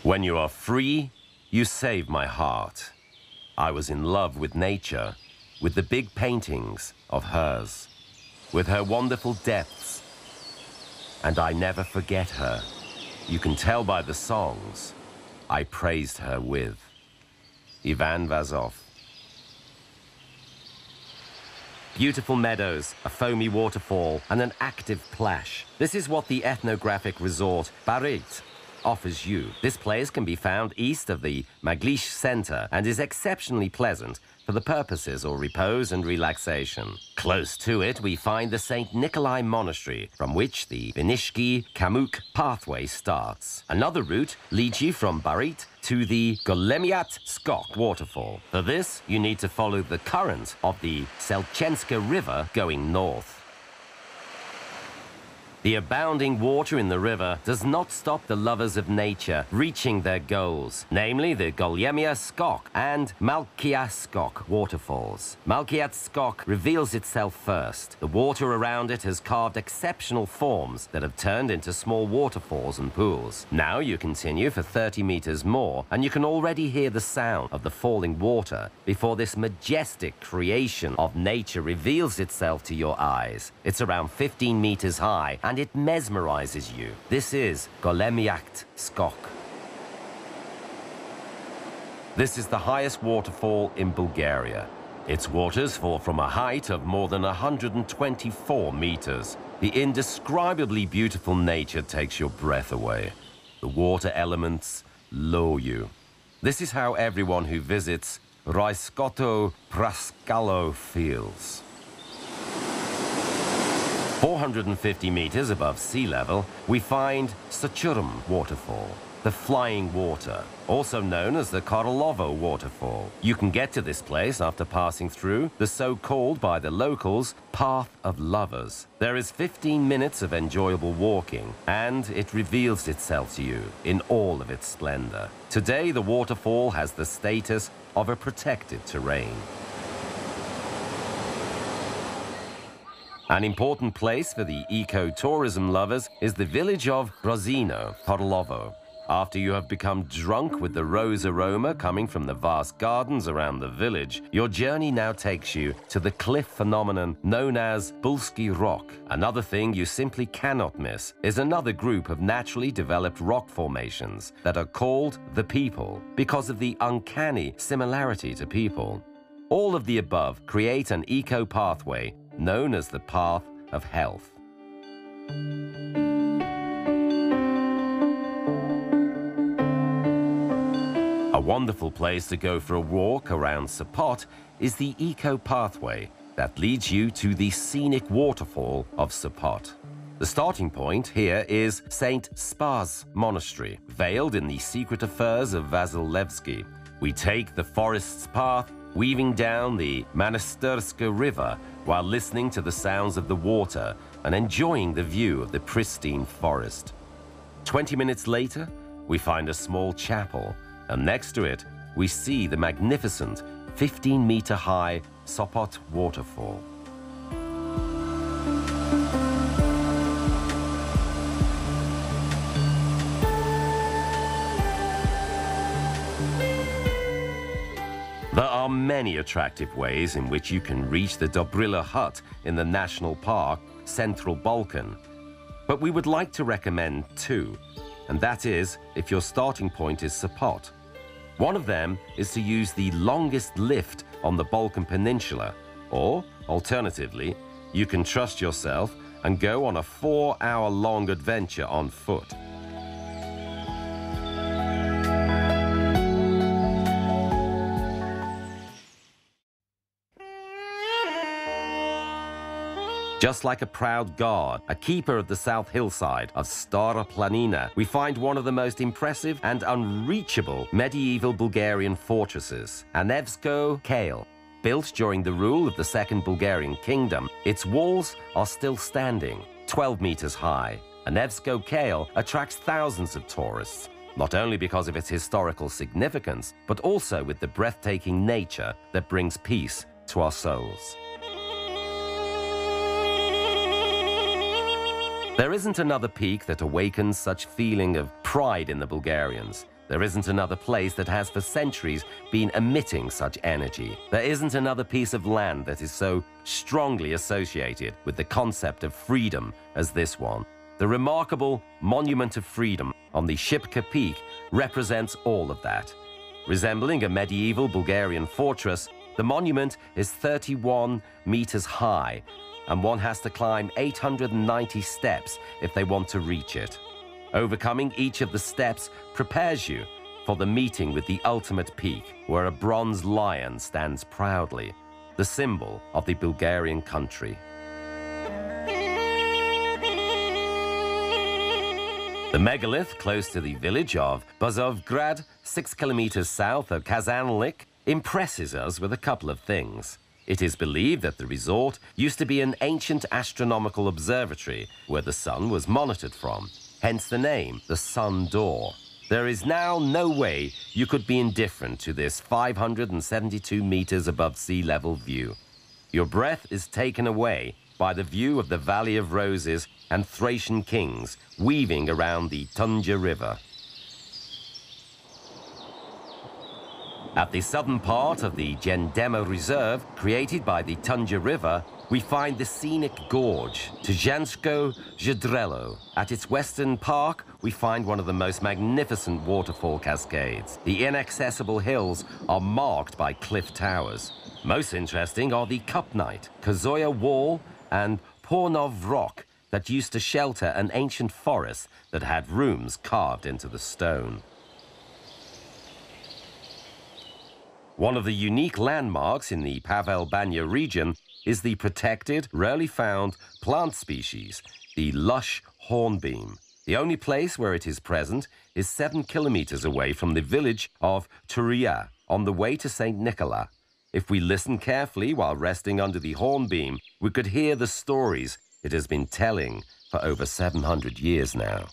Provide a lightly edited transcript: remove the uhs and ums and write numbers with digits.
When you are free, you save my heart. I was in love with nature, with the big paintings of hers, with her wonderful depths. And I never forget her. You can tell by the songs I praised her with. Ivan Vazov. Beautiful meadows, a foamy waterfall, and an active plash. This is what the ethnographic resort Barit offers you. This place can be found east of the Maglish Center and is exceptionally pleasant for the purposes of repose and relaxation. Close to it, we find the St. Nikolai Monastery, from which the Vinishki-Kamuk pathway starts. Another route leads you from Barit to the Golemiat Skok waterfall. For this, you need to follow the current of the Selchenska River going north. The abounding water in the river does not stop the lovers of nature reaching their goals, namely the Golemia Skok and Malkia Skok waterfalls. Malkia Skok reveals itself first. The water around it has carved exceptional forms that have turned into small waterfalls and pools. Now you continue for 30 meters more, and you can already hear the sound of the falling water before this majestic creation of nature reveals itself to your eyes. It's around 15 meters high, and it mesmerizes you. This is Golemiat Skok. This is the highest waterfall in Bulgaria. Its waters fall from a height of more than 124 meters. The indescribably beautiful nature takes your breath away. The water elements lull you. This is how everyone who visits Raiskoto Praskalo feels. 450 meters above sea level, we find Sachurum waterfall, the flying water, also known as the Korolovo waterfall. You can get to this place after passing through the so-called by the locals Path of Lovers. There is 15 minutes of enjoyable walking, and it reveals itself to you in all of its splendor. Today, the waterfall has the status of a protected terrain. An important place for the eco-tourism lovers is the village of Brozino, Korolovo. After you have become drunk with the rose aroma coming from the vast gardens around the village, your journey now takes you to the cliff phenomenon known as Bulski Rock. Another thing you simply cannot miss is another group of naturally developed rock formations that are called the People because of the uncanny similarity to people. All of the above create an eco-pathway known as the Path of Health. A wonderful place to go for a walk around Sopot is the eco-pathway that leads you to the scenic waterfall of Sopot. The starting point here is St. Spas Monastery, veiled in the secret affairs of Vasilevsky. We take the forest's path, weaving down the Monasterska River while listening to the sounds of the water and enjoying the view of the pristine forest. 20 minutes later, we find a small chapel, and next to it, we see the magnificent 15-meter-high Sopot waterfall. There are many attractive ways in which you can reach the Dobrila Hut in the National Park, Central Balkan. But we would like to recommend two, and that is if your starting point is Sopot. One of them is to use the longest lift on the Balkan Peninsula, or, alternatively, you can trust yourself and go on a 4-hour-long adventure on foot. Just like a proud guard, a keeper of the south hillside of Stara Planina, we find one of the most impressive and unreachable medieval Bulgarian fortresses, Anevsko Kale. Built during the rule of the Second Bulgarian Kingdom, its walls are still standing, 12 meters high. Anevsko Kale attracts thousands of tourists, not only because of its historical significance, but also with the breathtaking nature that brings peace to our souls. There isn't another peak that awakens such feeling of pride in the Bulgarians. There isn't another place that has for centuries been emitting such energy. There isn't another piece of land that is so strongly associated with the concept of freedom as this one. The remarkable Monument of Freedom on the Shipka Peak represents all of that. Resembling a medieval Bulgarian fortress, the monument is 31 meters high, and one has to climb 890 steps if they want to reach it. Overcoming each of the steps prepares you for the meeting with the ultimate peak, where a bronze lion stands proudly, the symbol of the Bulgarian country. The megalith close to the village of Vazov, 6 kilometers south of Kazanlik, impresses us with a couple of things. It is believed that the resort used to be an ancient astronomical observatory where the sun was monitored from, hence the name, the Sun Door. There is now no way you could be indifferent to this 572 meters above sea level view. Your breath is taken away by the view of the Valley of Roses and Thracian kings weaving around the Tunja River. At the southern part of the Gendema Reserve, created by the Tunja River, we find the scenic gorge, Tuzhansko Zdrelo. At its western park, we find one of the most magnificent waterfall cascades. The inaccessible hills are marked by cliff towers. Most interesting are the Kupnite, Kazoya Wall, and Pornov Rock that used to shelter an ancient forest that had rooms carved into the stone. One of the unique landmarks in the Pavel Banya region is the protected, rarely found plant species, the lush hornbeam. The only place where it is present is 7 kilometers away from the village of Turia, on the way to St. Nicola. If we listen carefully while resting under the hornbeam, we could hear the stories it has been telling for over 700 years now.